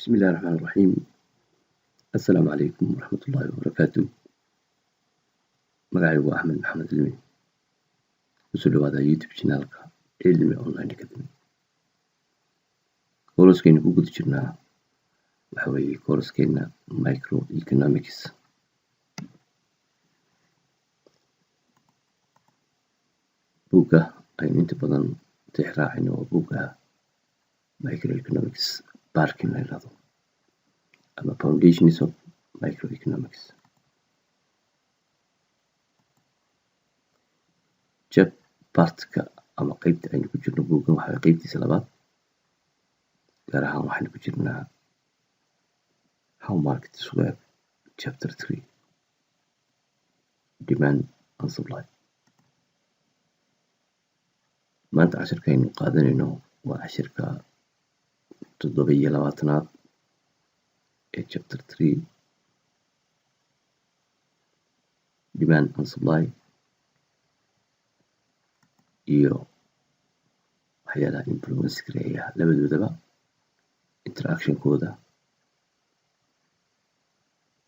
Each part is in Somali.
بسم الله الرحمن الرحيم. السلام عليكم ورحمة الله وبركاته. magacaygu waa Axmed Maxamed Cilmi. kusoo dhawaada YouTube channelka Cilmi Online Academy. Koorskeena ku guda jirnaa waxa weeye koorskeena Microeconomics. buugga aynu inta badan tixraacayno waa buugga Microeconomics barkin la yidhaahdo ama Foundations of Microeconomics. Partka ama qaybta aynu ku jirno buuggan waxaa qaybtiisa labaad, gaar ahaan waxaynu ku jirnaa How Markets Work Chapter 3 Demand and Supply. maanta cashirka aynu qaadanayno waa cashirka 27aad ee Chapter 3 Demand and Supply iyo waxyaalaha influence gareeya labadoodaba, interaction-kooda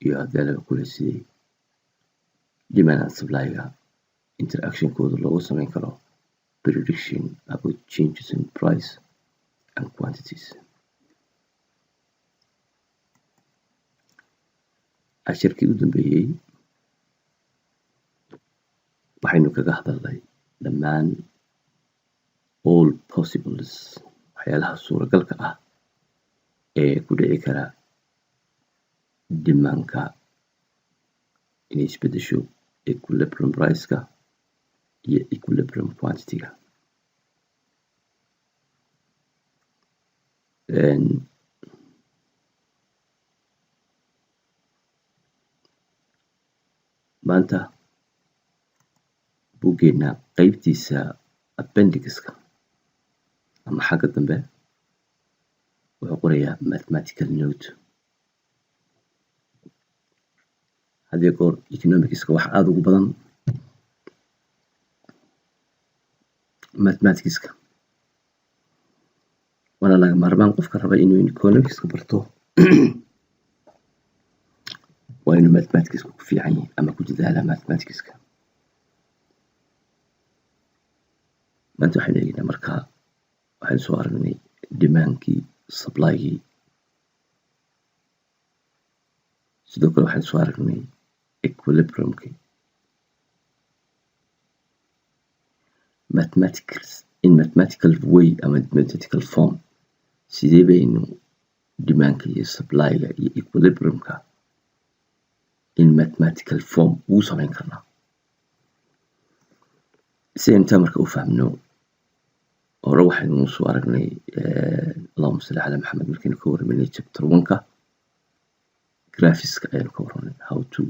iyo hadalaba kule sidii demand and supply-ga interaction-kooda loogu samayn karo prediction about changes in price and quantities. cashirkii u dambeeyey waxaynu kaga hadalnay dhammaan all possibles waxyaalaha suuragalka ah ee ku dhici kara demand-ka inay isbedesho equilibrium price-ka iyo equilibrium quantity-ga. maanta buuggeena qaybtiisa appendix-ka ama xagga dambe wuxuu qorayaa mathematical note. haddii goor economics-ka wax aada ugu badan mathematics-ka waana laga maarmaan qofka raba inuu economics-ka barto waa inuu mathematics-ka ku fiican yahay ama ku dadaala mathematics-ka. maanta waxaynu eegnaa markaa waxaynu soo aragnay demand-kii, supply-gii, sidoo kale waxaynu soo aragnay equilibrium-kii. in mathematical way ama mathematical form sidee baynu demand-ka iyo supply-ga iyo equilibrium-ka in mathematical form ugu samayn karnaa. si aynu taa marka u fahmno, hore waxaynu soo aragnay allahumma salli ala Maxamed markaynu ka warraminay chapter 1-ka graphics-ka ayaynu ka warraminay how to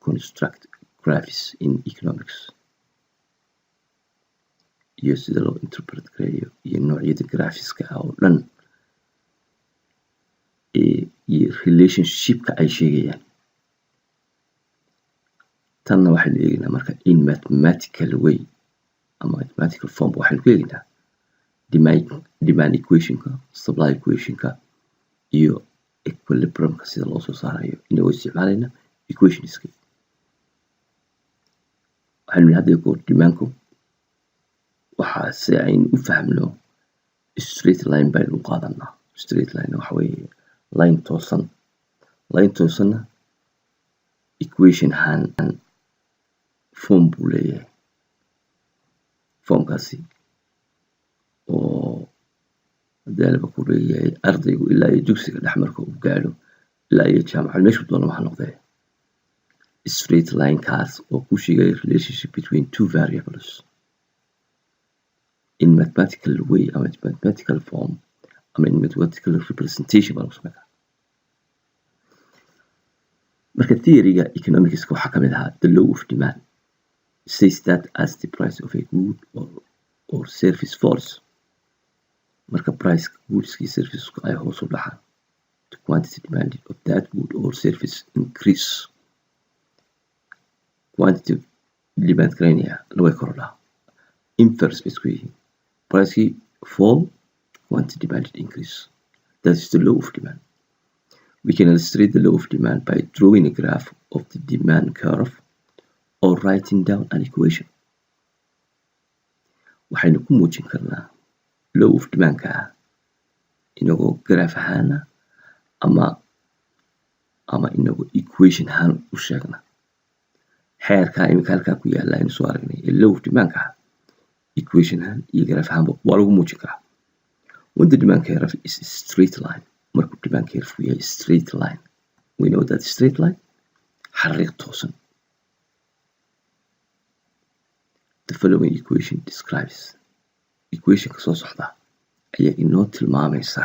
construct graphics in economics iyo sida loo interpret gareeyo iyo noocyada graphics-ka oo dhan iyo relationship-ka ay sheegayaan. tanna waxaynu eegaynaa marka in mathematical way ama mathematical form waxaynu ku eegaynaa demand equation-ka, supply equation-ka iyo equilibrium-ka sida loo soo saarayo inagoo isticmaalayna equations-ka. waxaynu hadda goor demand-ku waxaa si aynu u fahmno straight line baynu u qaadanaa. straight line waxa weeye line toosan. line toosanna equation ahaan form buu leeyahay. formkaasi oo hadalaba ku leeyahay ardaygu ilaa iyo dugsiga dhex marka uu gaadho ilaa iyo jaamacad meeshuu doono waxa noqdee straight line-kaas oo ku sheegaya relationship between two variables in mathematical way ama mathematical form ama in mathematical representation baa lagu sameyn karaa. marka theory-ga economics-ka waxaa ka mid ahaa the law of demand says that as the price of a good or service falls, marka price goodskii serviceku ay hoos u dhacaan, the quantity demanded of that good or service increase. quantity demand gareynaya way kordhaa. inverse bay isku yihiin. pricekii fall, quantity demanded increase. that is the law of demand. We can illustrate the law of demand by drawing a graph of the demand curve or writing down an equation. waxaynu ku muujin karnaa law of demand-ka inagoo graph ahaana ama inagoo equation ahaan u sheegna. xeerka imika halkaa ku yaala aynu soo aragnay ee law of demand-ka equation ahaan iyo graph ahaanba waa lagu muujin karaa. When the demand curve is a straight line, markuu demand curve yahay straight line, we know that straight line xariiq toosan. The following equation describes equationka soo socda ayaa inoo tilmaamaysa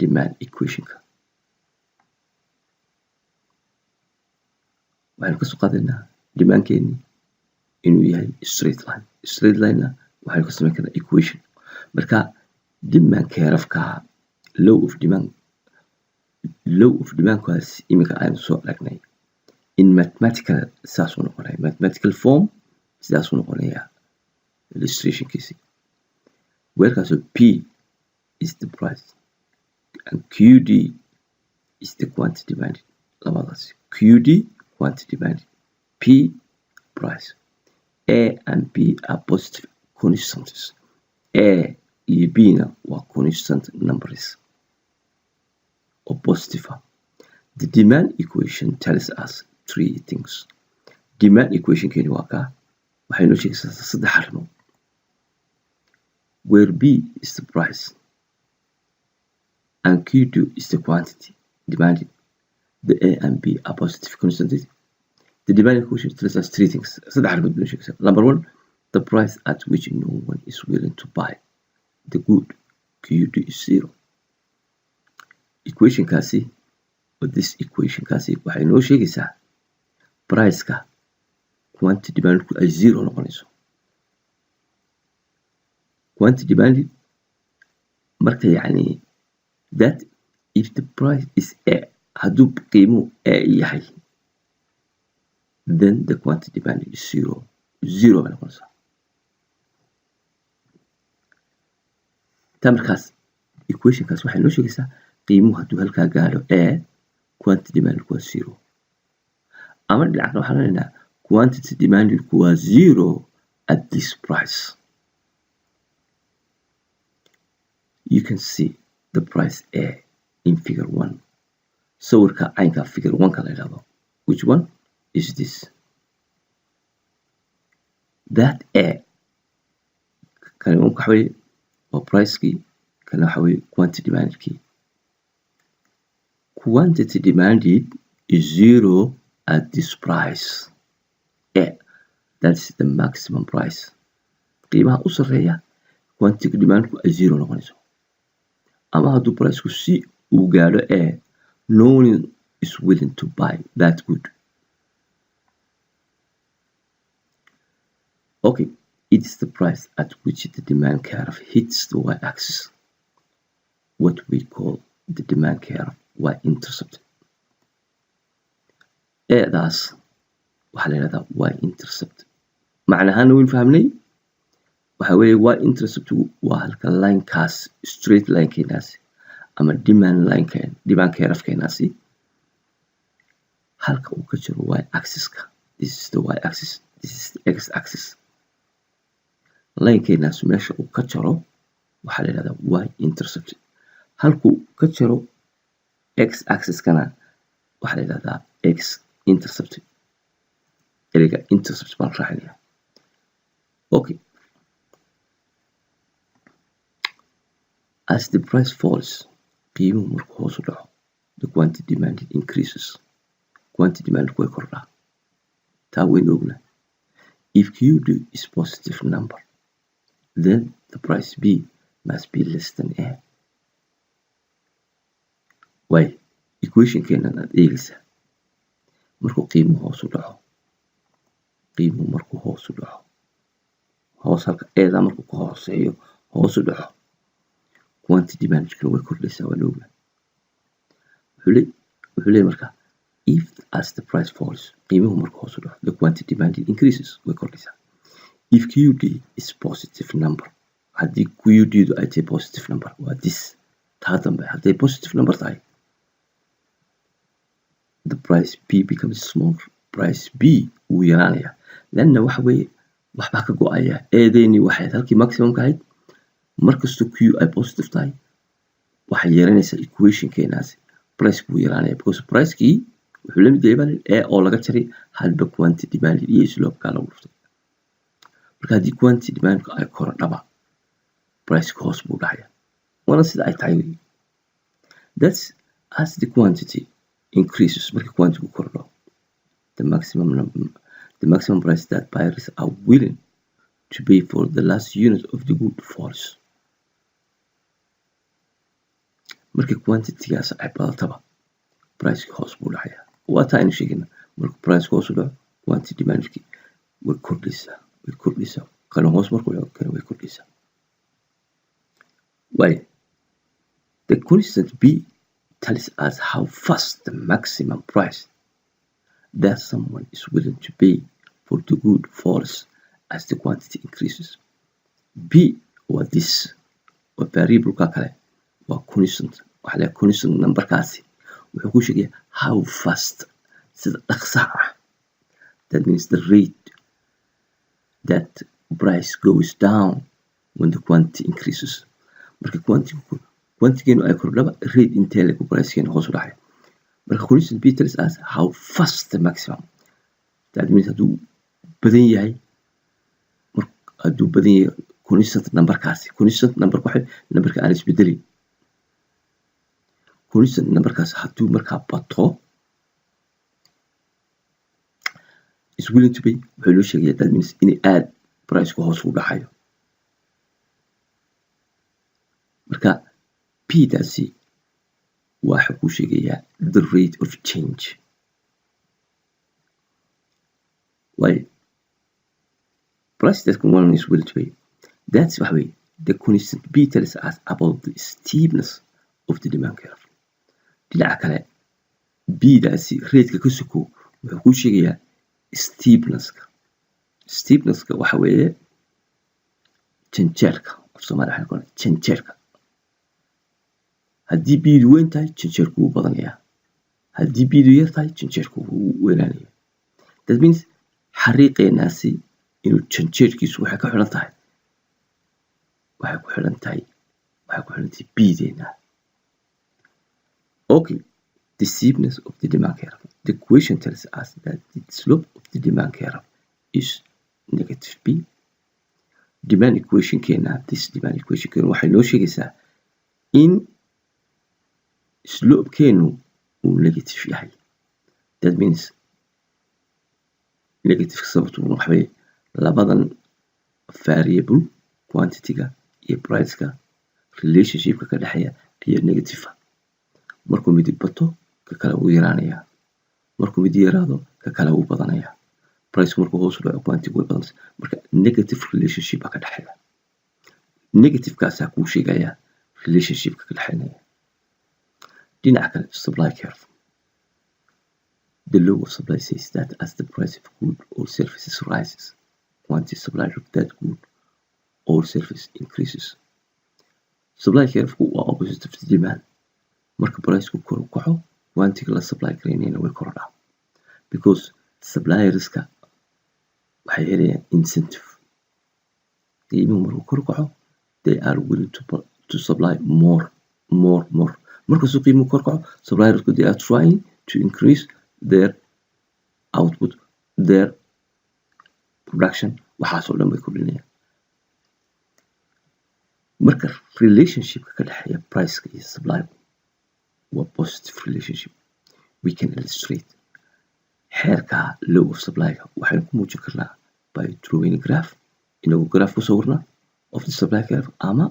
demand equationka. waxaynu kasoo qaadaynaa demandkeeni inuu yahay straight line. straight line-na waxaynu ka samayn karnaa equation. marka demand curve-ka law of demand-kaas imika aynu soo aragnay in mathematical sidaasuu noqonaya, mathematical form sidaasuu noqonaya illustrationkiisi. weerkaasoo P is the price and QD is the quantity demanded. labadaas QD quantity demanded, P price. A and B are positive constants. A iyo B na waa constant numbers or positive. The demand equation tells us three things. Demand equation keeni waa kaa waxay noo sheegaysaa saddex arrimood. Where B is the price and Q2 is the quantity demanded, the A and B are positive constants. The demand equation tells us three things. saddex arrimood bay noo sheegaysaa. Number one, the price at which no one is willing to buy the good, Q2 is 0. equationkaasi this equationkaasi waxay noo sheegaysaa price-ka quantity demandku ay 0 noqonayso. quantity demanded marka yacni that if the price is A, hadduu qiimuhu A yahay, then the quantity demanded is 0 bay noqonaysaa. markaas equationkaas waxay noo sheegaysaa qiimuhu hadduu halkaa gaadho A, quantity demandedku waa 0. ama dhinaca kale waxaan leenaynaa quantity demandedku waa 0 at this price. You can see the price A in figure 1. sawirka caynka figure 1-ka la yidhaahdo. Which one is this? That A kani waxa weeye waa price-kii, kana waxa weeye quantity demandedkii. Quantity demanded is 0 at this price. A, that's the maximum price. qiimaha u sarreeya quantity demandedku ay 0 noqonayso. ama hadduu price-ku si uu gaadho A, no one is willing to buy that good. Okay, it is the price at which the demand curve hits the y-axis. What we call the demand curve y-intercept. daas waxaa la yidhahdaa y-intercept. macnahaana weyn fahamnay waxa weeye y-intercept waa halka linekaas straight linekeenaasi ama demand curve-keenaasi halka uu ka jiro y-axis-ka. This is the y-axis, this is the x-axis. linekeenaas meesha uu ka jiro waxaa la yidhahdaa y-intercept. halkuu ka jiro x-axis-kana waxaa la yidhahdaa x-intercept. ereyga intercept baan raacinaya. Okay, as the price falls, qiimuhu markuu hoos u dhaco, the quantity demanded increases. quantity demandedku way kordhaa. taa waynu ognahay. If QD is positive number, then the price B must be less than A. Why? equation-keenan aad eegaysaa markuu qiimuhu hoos u dhaco, hoos halka eedaa markuu ka hooseeyo hoos u dhaco, quantity demandedkuna way kordhaysaa. waa la ognahay. wuxuu leeyahay marka if as the price falls, qiimuhu markuu hoos u dhaco, the quantity demanded increases, way kordhaysaa. If QD is positive number, haddii QD-du ay tahay positive number, waa this taa dambe hadday positive number tahay, the price P becomes smaller. Price B wuu yaraanaya lanna waxa weeye waxbaa ka go-aya eedeeni waxay halkii maximum ka ahayd markastoo Q ay positive tahay waxay yeelanaysaa equationkeenaasi price buu yaraanaya because pricekii wuxuu la mid yahay A oo laga jaray halba quantity demand iyo slope-ka lagu dhuftay marka haddii quantity demand-ku ay korodhaba price-ku hoos buu dhacaya waana sida ay tahay wey that's as the quantity increases marka quantity-gu kordho the maximum price that buyers are willing to pay for the last unit of the good falls marka quantity-gaas ay badataba price-ki hoos buu dhacaya waa taa aynu sheegayna marka price-ku hoos u dhaco quantity demand-ki way kordhaysaa kana hoos markuu dhaco kana way kordhaysaa why the constant B tells us how fast the maximum price that someone is willing to pay for the good falls as the quantity increases. B or this or variable kale waa constant waxa la constant numberkaasi wuxuu ku sheegaya how fast sida dhaqsa ah that means the rate that price goes down when the quantity increases marka quantity-geenu ay kordhaba rate intee leeg price-keenu hoos u dhacaya marka constant B tells us how fast the maximum that means hadduu badan yahay constant numberkaasi constant number waxa numberka aan isbedelin constant numberkaas hadduu markaa bato is willing to pay wuxuu loo sheegaya that means in aad price-ku hoos u dhacayo marka P daasi waxa ku sheegaya the rate of change why price that one is willing to pay that's why the constant B tells us about the steepness of the demand curve dhinaca kale B daasi rate-ka ka soko wuxuu ku sheegaya steepness-ka waxa weeye janjeerka af Soomaali waxaan ku oran janjeerka haddii B-du weyn tahay janjeerku wuu badanayaa haddii B-du yar tahay janjeerku wuu weynaanaya that means xariiqeenaasi inuu janjeerkiisu waxay ku xidhan tahay B-deena okay the steepness of the demand curve the equation tells us that the slope of the demand curve is negative B demand equation keena waxay noo sheegaysaa in slope-keenu uu negative yahay that means negative sababtu waxa weeye labadan variable quantity-ga iyo price-ka relationship-ka ka dhexeeya ayaa negative markuu mid bato ka kale wuu yaraanayaa markuu mid yaraado ka kale wuu badanayaa price markuu hoos u dhaco quantity way badanaysaa marka negative relationship ka dhexeeya negative-kaas kuu sheegaya relationship-ka ka dhexeeya dhinaca kale supply curve the law of supply says that as the price of good or services rises quantity supplied of that good or service increases supply curve waa opposite of the demand marka price-ku kor u kaco quantity la supply gareynayna way korodhaa because supplierska waxay helayaan incentive qiimuhu markuu kor u kaco they are willing to supply more markasuu qiimuhu kor u kaco suppliersku they are trying to increase their output their production waxaasoo dhan bay kordhinayaan marka relationship-ka ka dhexeeya price-ka iyo supply waa positive relationship we can illustrate xeerka law of supply-ga waxaynu ku muujin karnaa by drawing a graph inagoo graph ku sawirna of the supply curve ama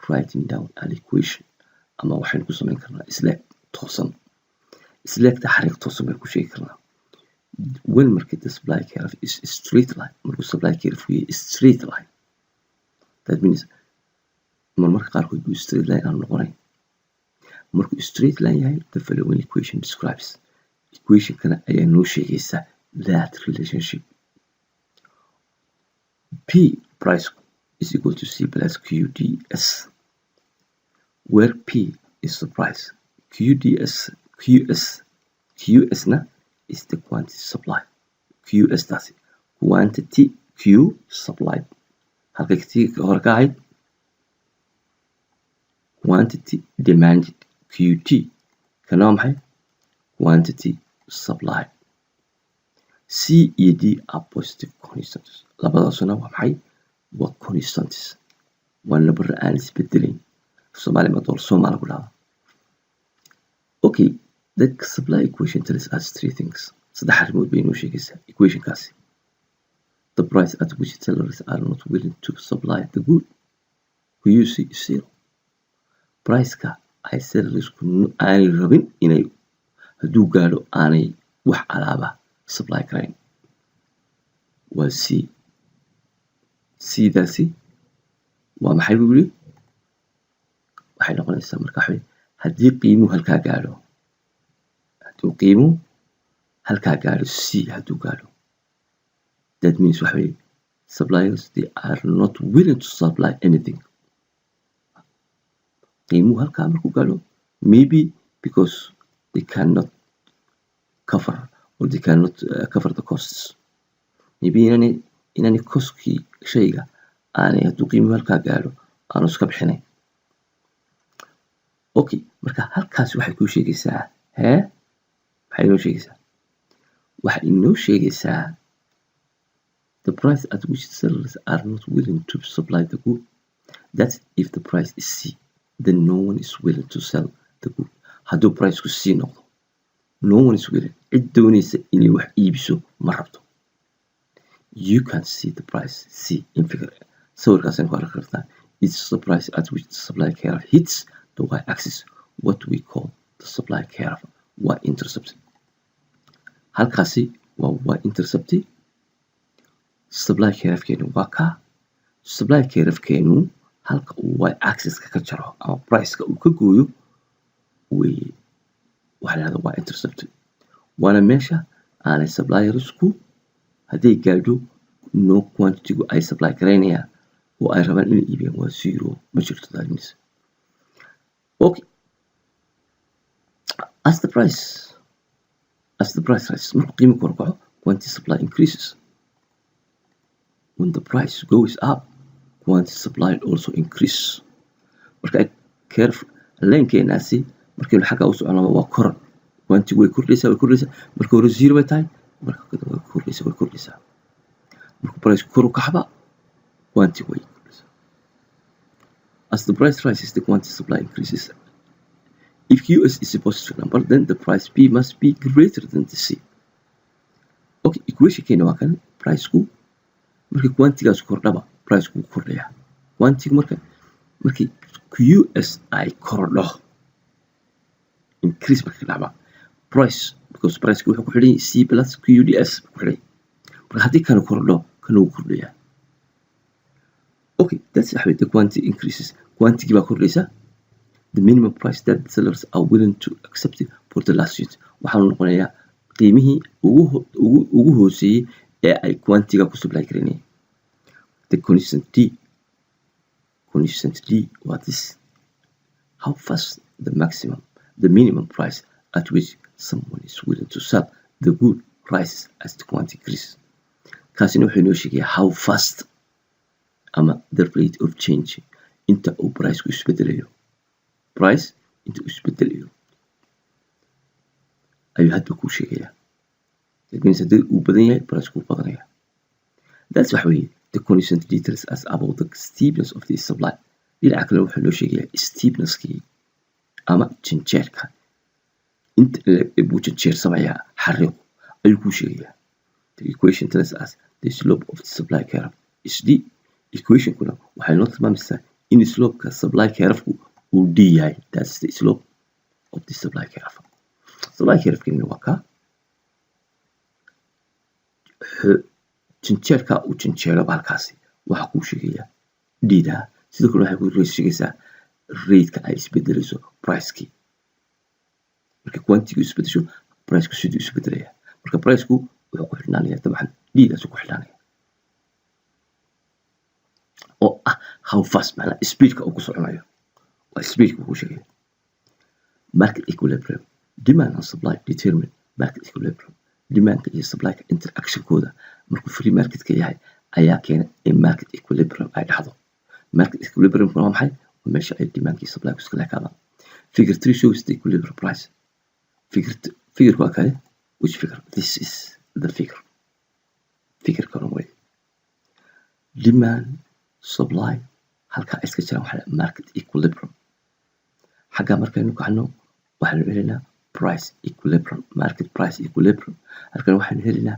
writing down an equation ama waxaynu ku samayn karnaa slack toosan slackta xariiq toosan baynu ku sheegi karnaa when market the supply curve is a straight line markuu supply curve yahay straight line that means marmarka qaarkood buu straight line aan noqonayn markuu straight line yahay the following equation describes equation-kana ayaa noo sheegaysa that relationship P price is equal to C plus QDS where P is the price QS QS na is the quantity supply. QS taasi quantity Q supplied. halka tii hore ka ahayd quantity demanded QT. kana waa maxay quantity supplied. C iyo D are positive constants. labadaasuna waa maxay waa constants. waa number aan isbedelayn. Soomaali ma dool Soomaali ku dhaca. Okay, the supply equation tells us three things. saddex arrimood bay inoo sheegaysaa equation kaasi. The price at which sellers are not willing to supply the good QC is zero. Price-ka ay sellersku aanay rabin inay hadduu gaadho aanay wax alaaba supply karayn waa C. Cdaasi waa maxay buu yidhi waxay noqonaysaa marka waxay haddii qiimuhu halkaa gaadho C hadduu gaadho that means waxa weeye suppliers they are not willing to supply anything. qiimuhu halkaa markuu gaadho maybe because they cannot cover or they cannot cover the costs. maybe inani costkii shayga aanay hadduu qiimuhu halkaa gaadho aanu iska bixinayn. Okay, marka halkaas waxay kuu sheegaysaa maxay inoo sheegaysaa waxay inoo sheegaysaa the price at which sellers are not willing to supply the good. That's if the price is C, then no one is willing to sell the good. hadduu priceku C noqdo no one is willing. cid doonaysa inay wax iibiso ma rabto. You can see the price C in figure. sawirkaasaan ku arki kartaa. It's the price at which the supply curve hits the y-axis, what we call the supply curve y-intercept. halkaasi waa y-intercept. supply curve-keenu waa kaa. supply curve-keenu halka uu y-axis-ka ka jaro ama price-ka uu ka gooyo weeye waxa la yidhahdaa y-intercept. waana meesha aanay suppliersku hadday gaadho no quantity-gu ay supply garaynayaan oo ay rabaan inay iibiyaan waa zero ma jirto that means. Okay, as the price rises markuu qiimo kor kaco quantity supply increases. When the price goes up quantity supply also increases. marka curve leenkeenaasi markaynu xagga u soconaba waa koran. quantity way kordhaysaa marka hore zero bay tahay marka kadib way kordhaysaa marka price kor u kacba quantity way kordhaysaa. As the price rises the quantity supply increases. If QS is a positive number, then the price P must be greater than the C. Okay, equation-keena waa kan price-ku markii quantity-gaas kordhaba price-ku wuu kordhayaa. quantity-gu markii QS ay kordho increase markii dhacba price because price-ku wuxuu ku xidhan yahay C plus QDS ku xidhan. marka haddii kana kordho kana wuu kordhayaa. Okay, that's how the quantity increases. quantity baa kordhaysa. The minimum price that the sellers are willing to accept for the last unit waxaa noqonayaa qiimihii ugu hooseeyey ee ay quantity-ga ku supply karaynayeen. The constant D waa this: how fast the minimum price at which someone is willing to sell the good rises as the quantity increases. kaasina wuxuu inoo sheegayaa how fast ama the rate of change inta uu price-ku isbedelayo. price inta uu isbedelayo ayuu hadba kuu sheegayaa. that means haddii uu badan yahay price-ku wuu badanayaa. that's waxa weeye the constant details as about the steepness of the supply. dhinaca kale wuxuu noo sheegayaa steepness-kii ama janjeerka inta buu janjeersamayaa xariiqu ayuu kuu sheegayaa. The equation tells us the slope of the supply curve is D. equation-kuna waxay noo tilmaamaysaa in slope-ka supply curve-ku uu D yahay. That's the slope of the supply curve. supply curve-keena waa kaa. janjeerka uu janjeero halkaasi waxaa kuu sheegayaa D-da. sidoo kale waxay kuu sheegaysaa rate-ka ay isbedelayso price-kii. marka quantity-gu isbedesho price-ku siduu isbedelayaa. marka price-ku wuxuu ku xidhnaanayaa dabcan D-daasuu ku xidhnaanayaa oo ah how fast macnaa speed-ka uu ku soconayo waa speed-ka uu ku sheegaya. Market equilibrium demand and supply determine market equilibrium demandka iyo supplyka interactionkooda markuu free marketka yahay ayaa keena in market equilibrium ay dhacdo. Market equilibrium waa maxay? Waa meesha ay demandka iyo supplyku iska leekaadaan. Figure 3 shows the equilibrium price. Figure waa kale? Which figure? This is the figure. Figure kalan way. Demand, supply, halkaa iska jiraan waxaa market equilibrium. Xagga markaynu kacno waxaanu helinaa price equilibrium, market price equilibrium. Halkan waxaanu helinaa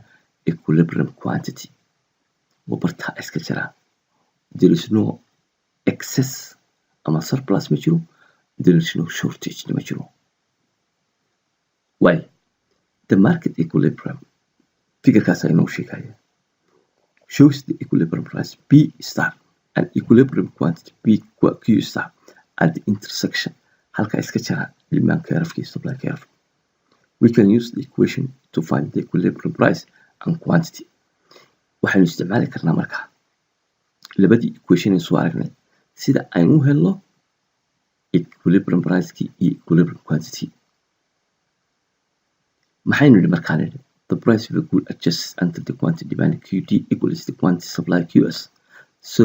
equilibrium quantity. Wabartaa iska jiraa. There is no excess ama surplus ma jiro. There is no shortage ma jiro. Why? The market equilibrium figurekaas aynoo sheegaya shows the equilibrium price P star and equilibrium quantity P Q star at the intersection. Halka iska jira demand curve iyo supply curve. We can use the equation to find the equilibrium price and quantity. Waxaynu isticmaali karnaa markaa labadii equation ee soo aragnay sida aynu u helno equilibrium price iyo equilibrium quantity. Maxaynu nidhi markaa nidhi the price of a good adjusts until the quantity demand QD equals the quantity supply QS. So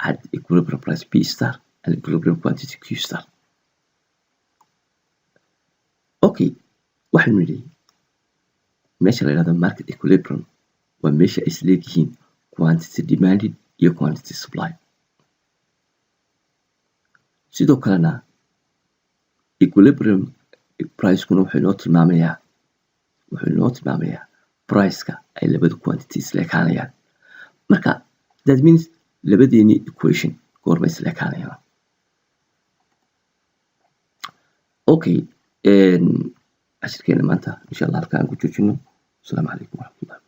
add equilibrium price P star and equilibrium quantity Q star. Okay, waxaynu nidhi meesha la yidhahdo market equilibrium waa meesha ay isleeyihiin quantity demanded iyo quantity supply. Sidoo kalena equilibrium price-kuna wuxuu inoo tilmaamayaa price-ka ay labada quantity isleekaanayaan. Marka that means labadeeni equation goorma isleekaanayaan. Okay, cashirkeena maanta insha Allah halkaan ku joojino. Asalaamu calaykum waraxmatullahi.